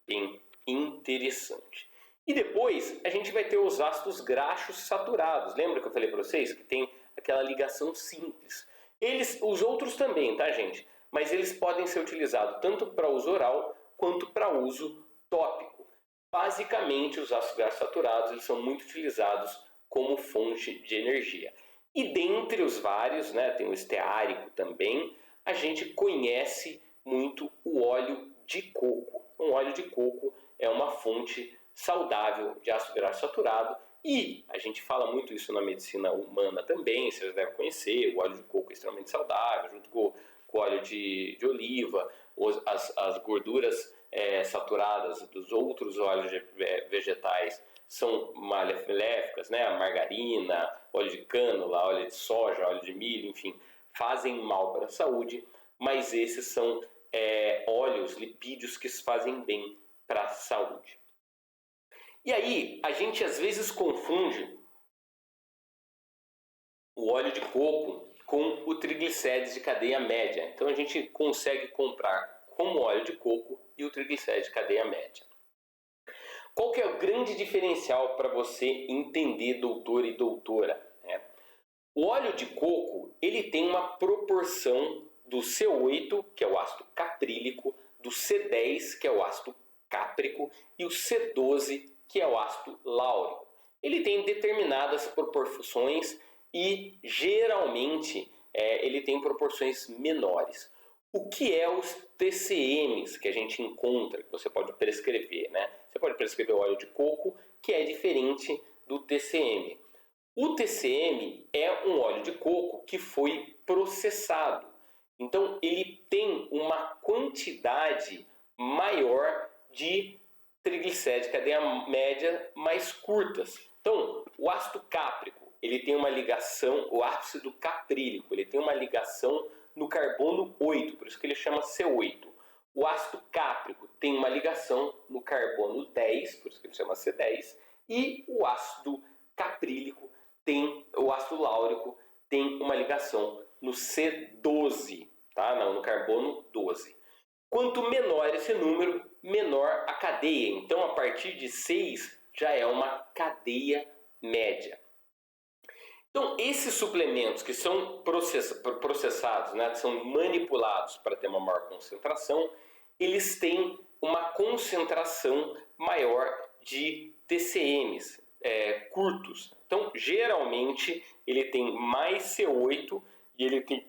bem interessante. E depois a gente vai ter os ácidos graxos saturados. Lembra que eu falei para vocês que tem aquela ligação simples? Os outros também, tá, gente? Mas eles podem ser utilizados tanto para uso oral quanto para uso tópico. Basicamente, os ácidos graxos saturados eles são muito utilizados como fonte de energia. E dentre os vários, né, tem o esteárico também, a gente conhece muito o óleo de coco. O óleo de coco é uma fonte saudável de ácido graxo saturado e a gente fala muito isso na medicina humana também, vocês devem conhecer, o óleo de coco é extremamente saudável, junto com o óleo de oliva, as gorduras saturadas dos outros óleos vegetais são maléficas, né? A margarina, óleo de cânula, óleo de soja, óleo de milho, enfim, fazem mal para a saúde, mas esses são óleos, lipídios que fazem bem para a saúde. E aí, a gente às vezes confunde o óleo de coco com o triglicérides de cadeia média. Então a gente consegue comprar como óleo de coco e o triglicérides de cadeia média. Qual que é o grande diferencial para você entender, doutor e doutora? O óleo de coco ele tem uma proporção do C8, que é o ácido caprílico, do C10, que é o ácido cáprico, e o C12, que é o ácido láurico. Ele tem determinadas proporções e geralmente ele tem proporções menores. O que é os TCMs que a gente encontra, que você pode prescrever, né? Você pode prescrever o óleo de coco, que é diferente do TCM. O TCM é um óleo de coco que foi processado. Então, ele tem uma quantidade maior de triglicéridos de cadeia média mais curtas. Então, o ácido cáprico, ele tem uma ligação, o ácido caprílico, ele tem uma ligação no carbono 8, por isso que ele chama C8. O ácido cáprico tem uma ligação no carbono 10, por isso que ele chama C10. E o ácido caprílico o ácido láurico tem uma ligação no C12, tá? No carbono 12. Quanto menor esse número, menor a cadeia. Então, a partir de 6 já é uma cadeia média. Então, esses suplementos que são processados, né, que são manipulados para ter uma maior concentração, eles têm uma concentração maior de TCMs curtos. Então, geralmente, ele tem mais C8 e ele tem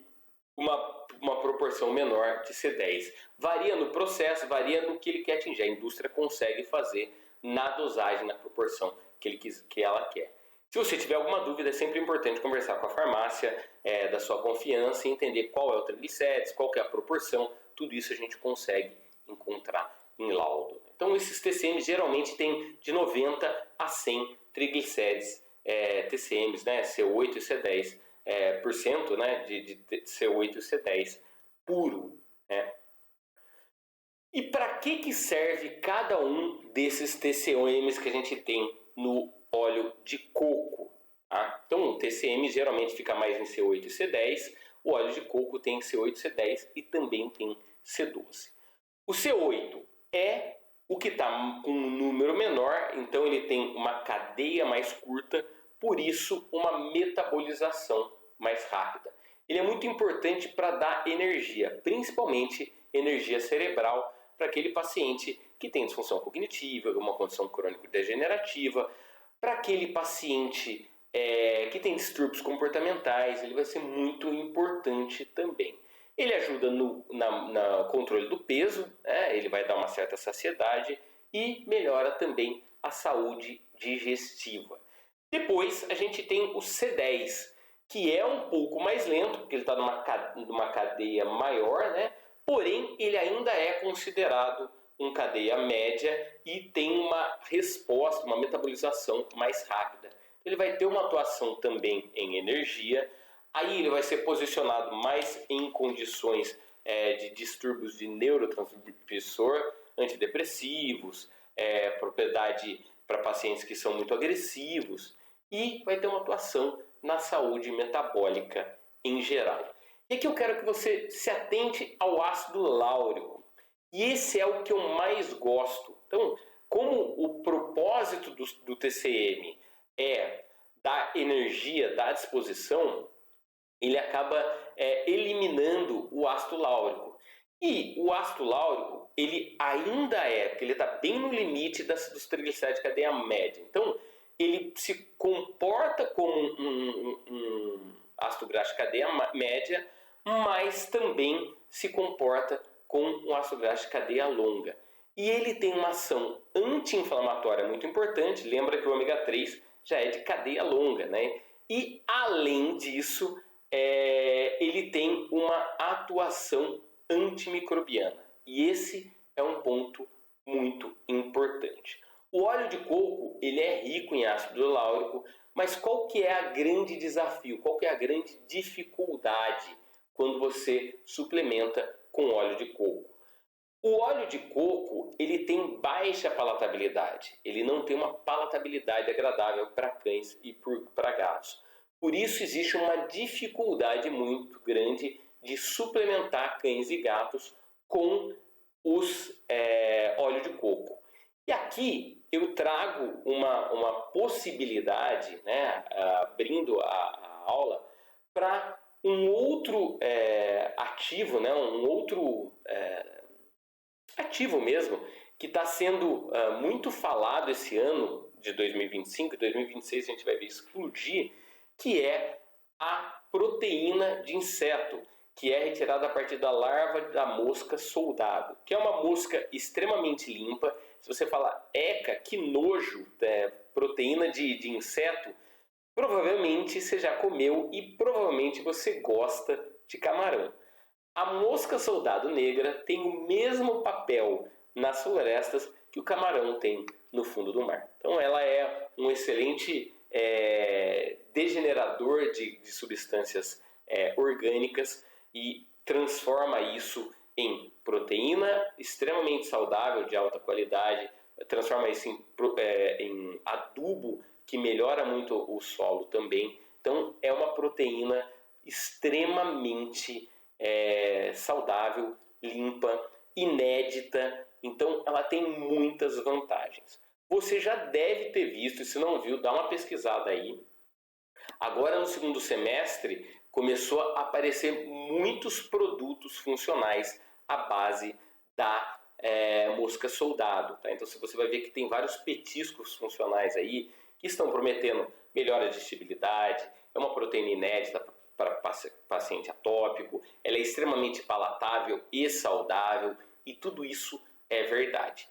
uma proporção menor de C10. Varia no processo, varia no que ele quer atingir. A indústria consegue fazer na dosagem, na proporção que ela quer. Se você tiver alguma dúvida, é sempre importante conversar com a farmácia da sua confiança e entender qual é o triglicérides, qual que é a proporção. Tudo isso a gente consegue encontrar em laudo. Então, esses TCMs geralmente têm de 90 a 100 triglicérides TCMs, né, C8 e C10, por cento, né, de C8 e C10 puro. Né? E para que serve cada um desses TCMs que a gente tem no óleo de coco? Tá? Então, o TCM geralmente fica mais em C8 e C10, o óleo de coco tem C8 e C10 e também tem C12. O C8 é o que está com um número menor, então ele tem uma cadeia mais curta, por isso uma metabolização mais rápida. Ele é muito importante para dar energia, principalmente energia cerebral, para aquele paciente que tem disfunção cognitiva, uma condição crônico-degenerativa, para aquele paciente que tem distúrbios comportamentais, ele vai ser muito importante também. Ele ajuda no controle do peso, ele vai dar uma certa saciedade e melhora também a saúde digestiva. Depois a gente tem o C10, que é um pouco mais lento, porque ele está numa cadeia maior, né? Porém ele ainda é considerado uma cadeia média e tem uma resposta, uma metabolização mais rápida. Ele vai ter uma atuação também em energia. Aí ele vai ser posicionado mais em condições de distúrbios de neurotransmissor, antidepressivos, propriedade para pacientes que são muito agressivos e vai ter uma atuação na saúde metabólica em geral. E aqui eu quero que você se atente ao ácido láurico. E esse é o que eu mais gosto. Então, como o propósito do TCM é dar energia, dar disposição, ele acaba eliminando o ácido láurico. E o ácido láurico, ele ainda porque ele está bem no limite dos triglicéridos de cadeia média. Então, ele se comporta como um ácido graxo de cadeia média, mas também se comporta com um ácido graxo de cadeia longa. E ele tem uma ação anti-inflamatória muito importante. Lembra que o ômega 3 já é de cadeia longa, né? E, além disso, ele tem uma atuação antimicrobiana. E esse é um ponto muito importante. O óleo de coco, ele é rico em ácido láurico, mas qual que é o grande desafio? Qual que é a grande dificuldade quando você suplementa com óleo de coco? O óleo de coco, ele tem baixa palatabilidade. Ele não tem uma palatabilidade agradável para cães e para gatos. Por isso existe uma dificuldade muito grande de suplementar cães e gatos com os óleo de coco. E aqui eu trago uma possibilidade, né, abrindo a aula, para um outro ativo, né, um outro ativo mesmo, que está sendo muito falado esse ano de 2025 e 2026 a gente vai ver explodir, que é a proteína de inseto, que é retirada a partir da larva da mosca soldado, que é uma mosca extremamente limpa. Se você falar, eca, que nojo, proteína de inseto, provavelmente você já comeu e provavelmente você gosta de camarão. A mosca soldado negra tem o mesmo papel nas florestas que o camarão tem no fundo do mar. Então ela é um excelente degenerador de substâncias orgânicas e transforma isso em proteína extremamente saudável, de alta qualidade, transforma isso em adubo que melhora muito o solo também. Então é uma proteína extremamente saudável, limpa, inédita. Então ela tem muitas vantagens. Você já deve ter visto, e se não viu, dá uma pesquisada aí. Agora no segundo semestre começou a aparecer muitos produtos funcionais à base da mosca soldado. Tá? Então você vai ver que tem vários petiscos funcionais aí que estão prometendo melhora de digestibilidade, é uma proteína inédita para paciente atópico, ela é extremamente palatável e saudável, e tudo isso é verdade.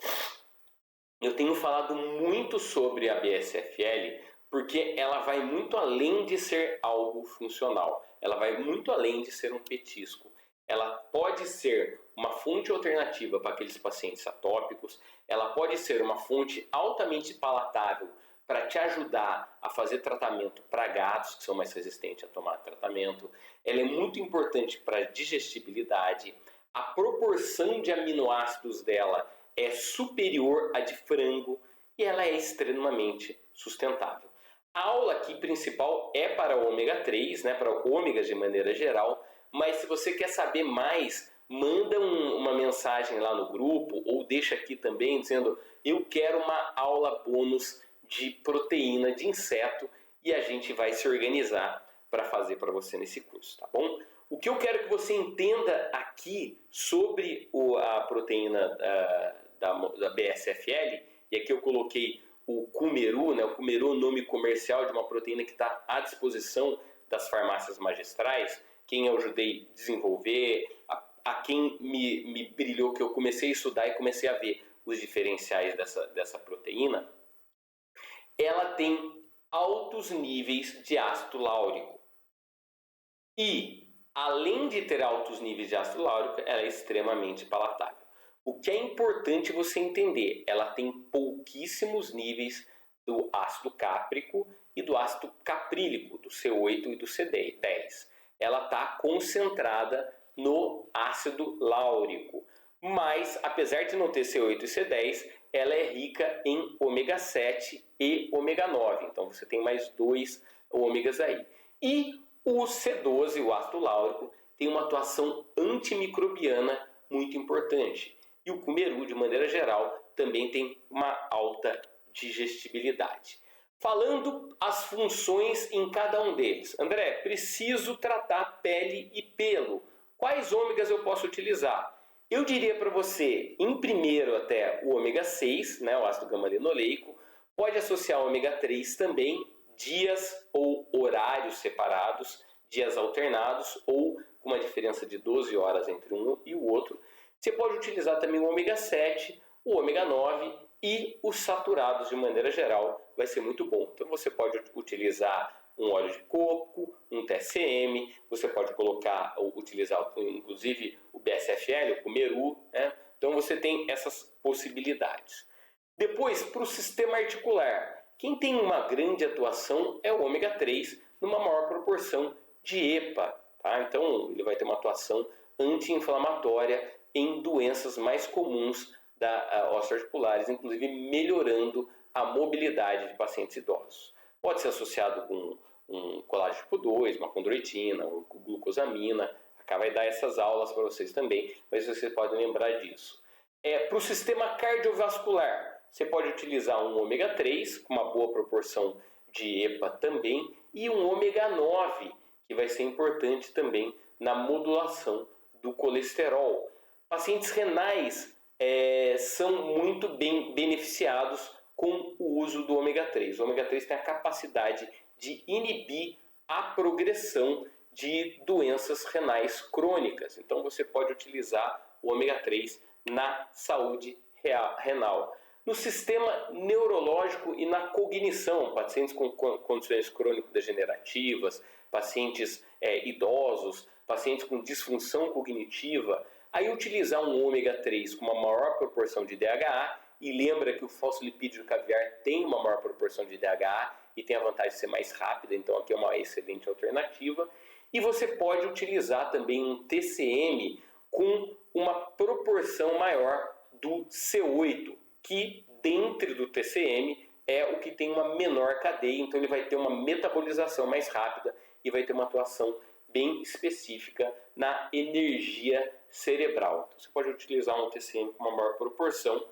Eu tenho falado muito sobre a BSFL porque ela vai muito além de ser algo funcional, ela vai muito além de ser um petisco. Ela pode ser uma fonte alternativa para aqueles pacientes atópicos, ela pode ser uma fonte altamente palatável para te ajudar a fazer tratamento para gatos que são mais resistentes a tomar tratamento. Ela é muito importante para a digestibilidade. A proporção de aminoácidos dela é superior à de frango e ela é extremamente sustentável. A aula aqui principal é para o ômega 3, né, para ômegas de maneira geral, mas se você quer saber mais, manda uma mensagem lá no grupo ou deixa aqui também dizendo eu quero uma aula bônus de proteína de inseto e a gente vai se organizar para fazer para você nesse curso, tá bom? O que eu quero que você entenda aqui sobre a proteína da BSFL, e aqui eu coloquei o Cumeru, né? O Cumeru é o nome comercial de uma proteína que está à disposição das farmácias magistrais, quem eu ajudei a desenvolver, a quem me brilhou, que eu comecei a estudar e comecei a ver os diferenciais dessa proteína. Ela tem altos níveis de ácido láurico. E, além de ter altos níveis de ácido láurico, ela é extremamente palatável. O que é importante você entender, ela tem pouquíssimos níveis do ácido cáprico e do ácido caprílico, do C8 e do C10. Ela está concentrada no ácido láurico. Mas, apesar de não ter C8 e C10, ela é rica em ômega 7 e ômega 9. Então você tem mais 2 ômegas aí. E o C12, o ácido láurico, tem uma atuação antimicrobiana muito importante. e o cumeru, de maneira geral, também tem uma alta digestibilidade. Falando as funções em cada um deles. André, preciso tratar pele e pelo. Quais ômegas eu posso utilizar? Eu diria para você, em primeiro até o ômega 6, né, o ácido gama-linoleico, pode associar o ômega 3 também, dias ou horários separados, dias alternados ou com uma diferença de 12 horas entre um e o outro. Você pode utilizar também o ômega 7, o ômega 9 e os saturados de maneira geral, vai ser muito bom. Então você pode utilizar um óleo de coco, um TCM, você pode utilizar inclusive o BSFL, o cumeru, né? Então você tem essas possibilidades. Depois, para o sistema articular, quem tem uma grande atuação é o ômega 3, numa maior proporção de EPA. Tá? Então ele vai ter uma atuação anti-inflamatória em doenças mais comuns osteoarticulares, inclusive melhorando a mobilidade de pacientes idosos. Pode ser associado com um colágeno tipo 2, uma condroitina, uma glucosamina. Cá vai dar essas aulas para vocês também, mas vocês podem lembrar disso. Para o sistema cardiovascular, você pode utilizar um ômega 3, com uma boa proporção de EPA também, e um ômega 9, que vai ser importante também na modulação do colesterol. Pacientes renais são muito bem beneficiados com o uso do ômega 3. O ômega 3 tem a capacidade de inibir a progressão de doenças renais crônicas. Então você pode utilizar o ômega 3 na saúde renal. No sistema neurológico e na cognição, pacientes com condições crônico-degenerativas, pacientes idosos, pacientes com disfunção cognitiva, aí utilizar um ômega 3 com uma maior proporção de DHA, e lembra que o fosfolipídio do caviar tem uma maior proporção de DHA e tem a vantagem de ser mais rápida, então aqui é uma excelente alternativa. E você pode utilizar também um TCM com uma proporção maior do C8, que dentro do TCM é o que tem uma menor cadeia, então ele vai ter uma metabolização mais rápida e vai ter uma atuação bem específica na energia cerebral. Então você pode utilizar um TCM com uma maior proporção.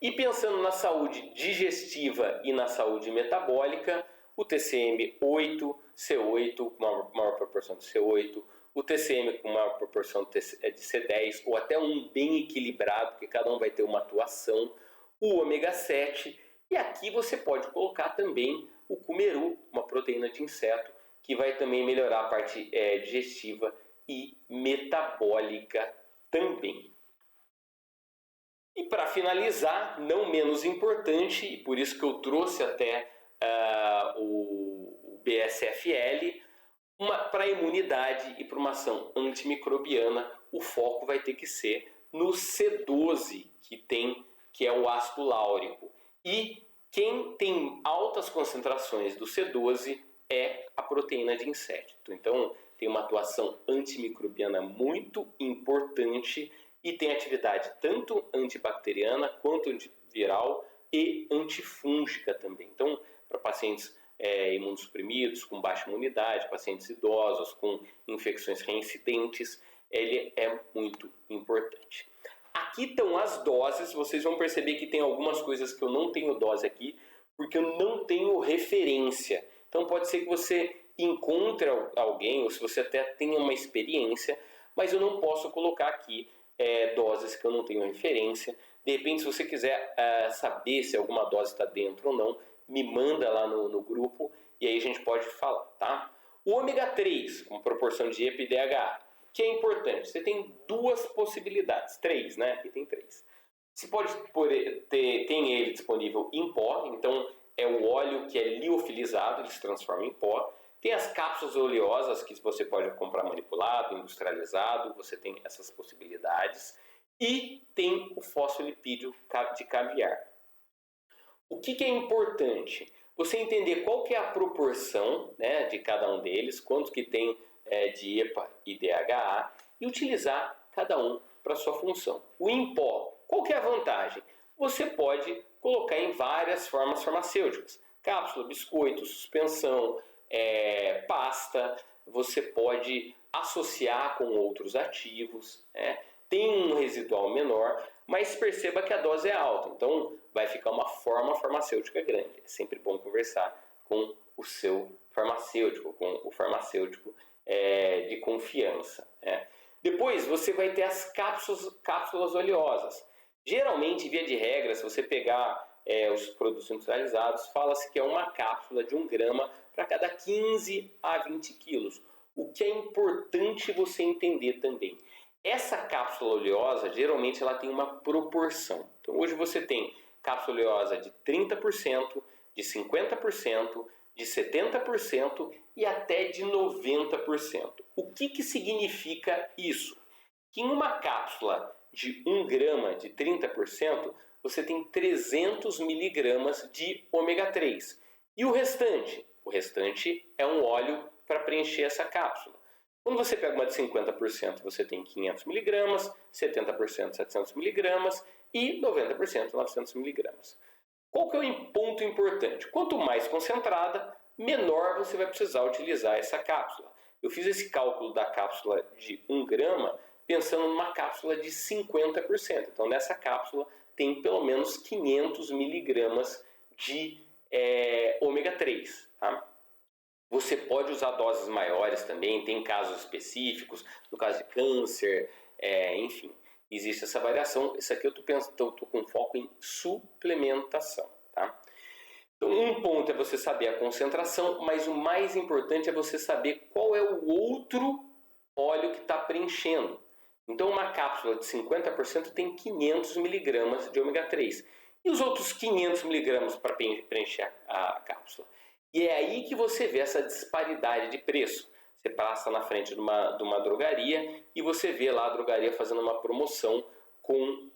E pensando na saúde digestiva e na saúde metabólica, o TCM 8, C8 com uma maior proporção de C8, o TCM com uma proporção de C10 ou até um bem equilibrado, porque cada um vai ter uma atuação, o ômega 7, e aqui você pode colocar também o cumeru, uma proteína de inseto, que vai também melhorar a parte digestiva e metabólica também. E para finalizar, não menos importante, e por isso que eu trouxe até o BSFL, para a imunidade e para uma ação antimicrobiana, o foco vai ter que ser no C12, que é o ácido láurico. E quem tem altas concentrações do C12 é a proteína de inseto. Então, tem uma atuação antimicrobiana muito importante e tem atividade tanto antibacteriana quanto antiviral e antifúngica também. Então, para pacientes imunossuprimidos, com baixa imunidade, pacientes idosos, com infecções reincidentes, ele é muito importante. Aqui estão as doses, vocês vão perceber que tem algumas coisas que eu não tenho dose aqui, porque eu não tenho referência. Então pode ser que você encontre alguém, ou se você até tenha uma experiência, mas eu não posso colocar aqui doses que eu não tenho referência. De repente, se você quiser saber se alguma dose está dentro ou não, me manda lá no grupo e aí a gente pode falar, tá? O ômega 3, com proporção de EPA e DHA, que é importante. Você tem duas possibilidades, três, né? Aqui tem três. Você pode tem ele disponível em pó, então é o óleo que é liofilizado, ele se transforma em pó. Tem as cápsulas oleosas que você pode comprar manipulado, industrializado, você tem essas possibilidades. E tem o fosfolipídio de caviar. O que é importante? Você entender qual que é a proporção, né, de cada um deles, quanto que tem de EPA e DHA, e utilizar cada um para sua função. O em pó, qual que é a vantagem? Você pode colocar em várias formas farmacêuticas. Cápsula, biscoito, suspensão, pasta, você pode associar com outros ativos, né? tem um residual menor, mas perceba que a dose é alta, então vai ficar uma forma farmacêutica grande. É sempre bom conversar com o seu farmacêutico, com o farmacêutico de confiança. Depois você vai ter as cápsulas oleosas. Geralmente, via de regra, se você pegar os produtos industrializados, fala-se que é uma cápsula de 1 grama para cada 15 a 20 quilos. O que é importante você entender também. Essa cápsula oleosa, geralmente, ela tem uma proporção. Então, hoje você tem cápsula oleosa de 30%, de 50%, de 70% e até de 90%. O que significa isso? Que em uma cápsula de 1 grama de 30%, você tem 300 miligramas de ômega 3. E o restante? O restante é um óleo para preencher essa cápsula. Quando você pega uma de 50%, você tem 500 miligramas, 70% 700 miligramas e 90% 900 miligramas. Qual que é o ponto importante? Quanto mais concentrada, menor você vai precisar utilizar essa cápsula. Eu fiz esse cálculo da cápsula de 1 grama pensando numa cápsula de 50%. Então, nessa cápsula tem pelo menos 500 miligramas de ômega 3. Tá? Você pode usar doses maiores também, tem casos específicos, no caso de câncer, enfim, existe essa variação. Isso aqui eu estou com foco em suplementação. Tá? Então, um ponto é você saber a concentração, mas o mais importante é você saber qual é o outro óleo que está preenchendo. Então, uma cápsula de 50% tem 500 miligramas de ômega 3. E os outros 500 miligramas para preencher a cápsula? E é aí que você vê essa disparidade de preço. Você passa na frente de uma drogaria e você vê lá a drogaria fazendo uma promoção com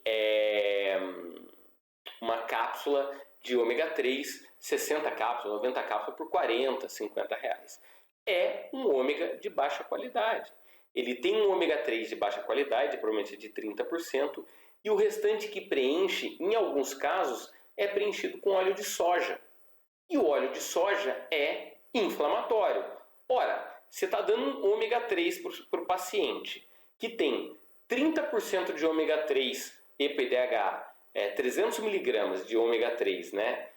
uma cápsula de ômega 3, 60 cápsulas, 90 cápsulas por 40, 50 reais. É um ômega de baixa qualidade. Ele tem um ômega 3 de baixa qualidade, provavelmente de 30%, e o restante que preenche, em alguns casos, é preenchido com óleo de soja. E o óleo de soja é inflamatório. Ora, você está dando um ômega 3 para o paciente que tem 30% de ômega 3 EPA e DHA, 300 miligramas de ômega 3, né,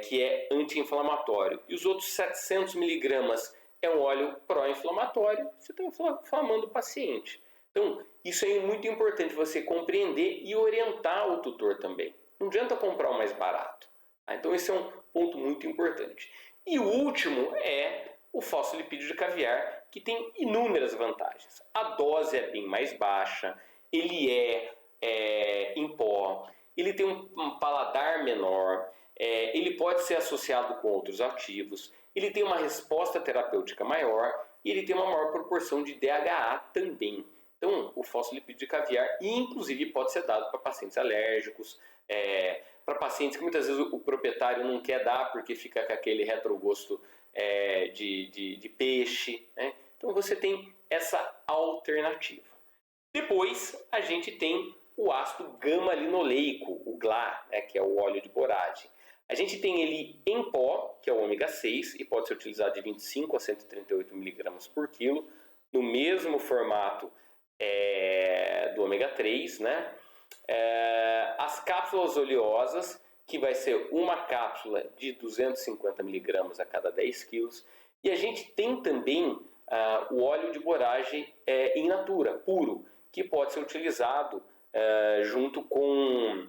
que é anti-inflamatório, e os outros 700 miligramas é um óleo pró-inflamatório, você está inflamando o paciente. Então, isso é muito importante você compreender e orientar o tutor também. Não adianta comprar o mais barato. Tá? Então, esse é um ponto muito importante. E o último é o fosfolipídio de caviar, que tem inúmeras vantagens. A dose é bem mais baixa, ele é em pó, ele tem um paladar menor, ele pode ser associado com outros ativos, ele tem uma resposta terapêutica maior e ele tem uma maior proporção de DHA também. Então, o fosfolipídio de caviar, inclusive, pode ser dado para pacientes alérgicos, para pacientes que muitas vezes o proprietário não quer dar porque fica com aquele retrogosto de peixe. Né? Então, você tem essa alternativa. Depois, a gente tem o ácido gama-linoleico, o GLA, né, que é o óleo de boragem. A gente tem ele em pó, que é o ômega 6, e pode ser utilizado de 25 a 138 mg por quilo, no mesmo formato do ômega 3, né? As cápsulas oleosas, que vai ser uma cápsula de 250 mg a cada 10 quilos. E a gente tem também o óleo de boragem in natura, puro, que pode ser utilizado junto com...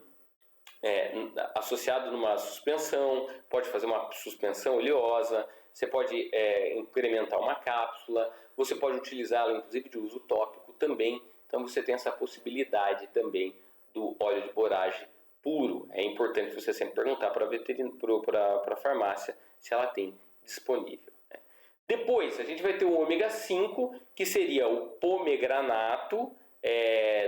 associado numa suspensão, pode fazer uma suspensão oleosa, você pode incrementar uma cápsula, você pode utilizá-la inclusive de uso tópico também, então você tem essa possibilidade também do óleo de boragem puro. É importante você sempre perguntar para a farmácia se ela tem disponível. Né? Depois a gente vai ter o ômega 5, que seria o pomegranato,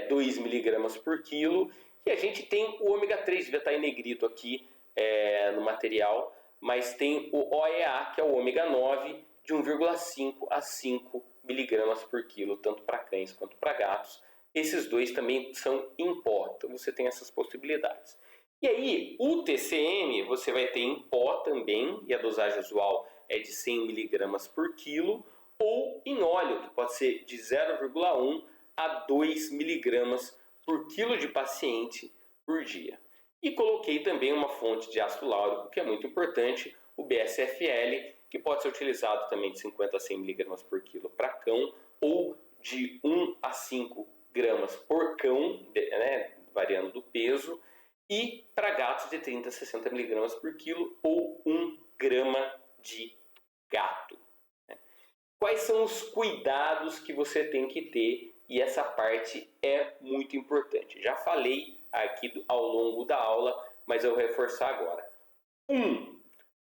2 mg por quilo, e a gente tem o ômega 3, devia estar em negrito aqui no material, mas tem o OEA, que é o ômega 9, de 1,5 a 5 mg por quilo, tanto para cães quanto para gatos. Esses dois também são em pó, então você tem essas possibilidades. E aí, o TCM você vai ter em pó também, e a dosagem usual é de 100 mg por quilo, ou em óleo, que pode ser de 0,1 a 2 miligramas por quilo de paciente por dia. E coloquei também uma fonte de ácido láurico, que é muito importante, o BSFL, que pode ser utilizado também de 50 a 100 miligramas por quilo para cão, ou de 1 a 5 gramas por cão, né, variando do peso, e para gatos de 30 a 60 miligramas por quilo, ou 1 grama de gato. Quais são os cuidados que você tem que ter? E essa parte é muito importante. Já falei aqui ao longo da aula, mas eu vou reforçar agora. 1.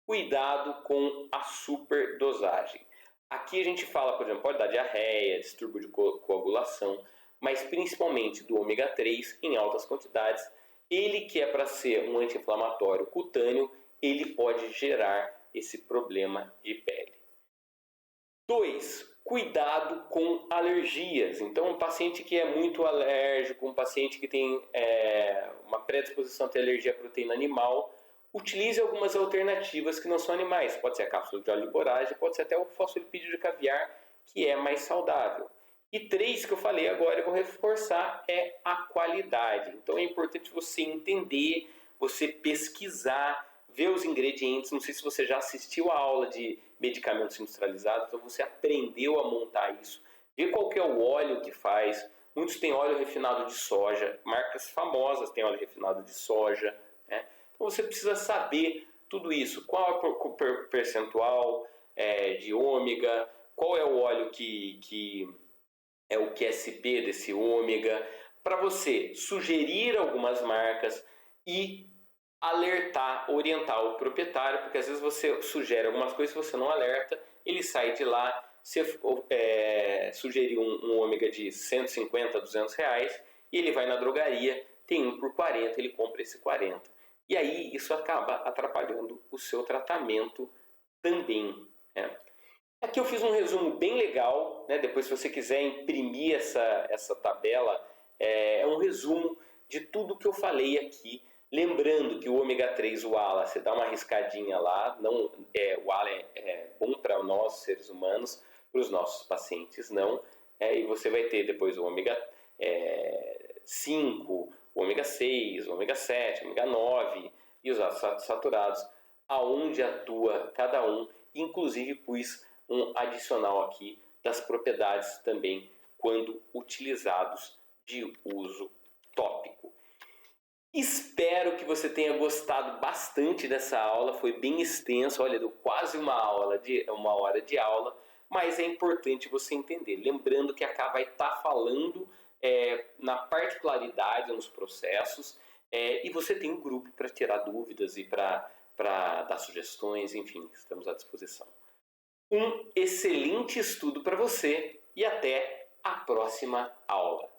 Cuidado com a superdosagem. Aqui a gente fala, por exemplo, pode dar diarreia, distúrbio de coagulação, mas principalmente do ômega 3 em altas quantidades. Ele que é para ser um anti-inflamatório cutâneo, ele pode gerar esse problema de pele. 2. Cuidado com alergias. Então, um paciente que é muito alérgico, um paciente que tem uma predisposição a ter alergia à proteína animal, utilize algumas alternativas que não são animais. Pode ser a cápsula de óleo de boragem, pode ser até o fosfolipídio de caviar, que é mais saudável. E 3, que eu falei agora, eu vou reforçar, é a qualidade. Então, é importante você entender, você pesquisar, ver os ingredientes. Não sei se você já assistiu a aula de medicamentos industrializados, então você aprendeu a montar isso, ver qual que é o óleo que faz. Muitos têm óleo refinado de soja, marcas famosas têm óleo refinado de soja, né? Então você precisa saber tudo isso, qual é o percentual de ômega, qual é o óleo que é o QSP desse ômega, para você sugerir algumas marcas e alertar, orientar o proprietário, porque às vezes você sugere algumas coisas que você não alerta, ele sai de lá, você sugerir um ômega de 150 a 200 reais, e ele vai na drogaria, tem um por 40, ele compra esse 40. E aí isso acaba atrapalhando o seu tratamento também, né? Aqui eu fiz um resumo bem legal, né? Depois, se você quiser imprimir essa tabela, é um resumo de tudo que eu falei aqui. Lembrando que o ômega 3, o ALA, você dá uma riscadinha lá, não, o ALA é bom para nós, seres humanos, para os nossos pacientes não. E você vai ter depois o ômega 5, o ômega 6, o ômega 7, o ômega 9 e os ácidos saturados, aonde atua cada um, inclusive pus um adicional aqui das propriedades também quando utilizados de uso tópico. Espero que você tenha gostado bastante dessa aula, foi bem extensa, olha, deu quase uma hora de aula, mas é importante você entender. Lembrando que a Cá vai estar falando na particularidade nos processos, e você tem um grupo para tirar dúvidas e para dar sugestões, enfim, estamos à disposição. Um excelente estudo para você e até a próxima aula.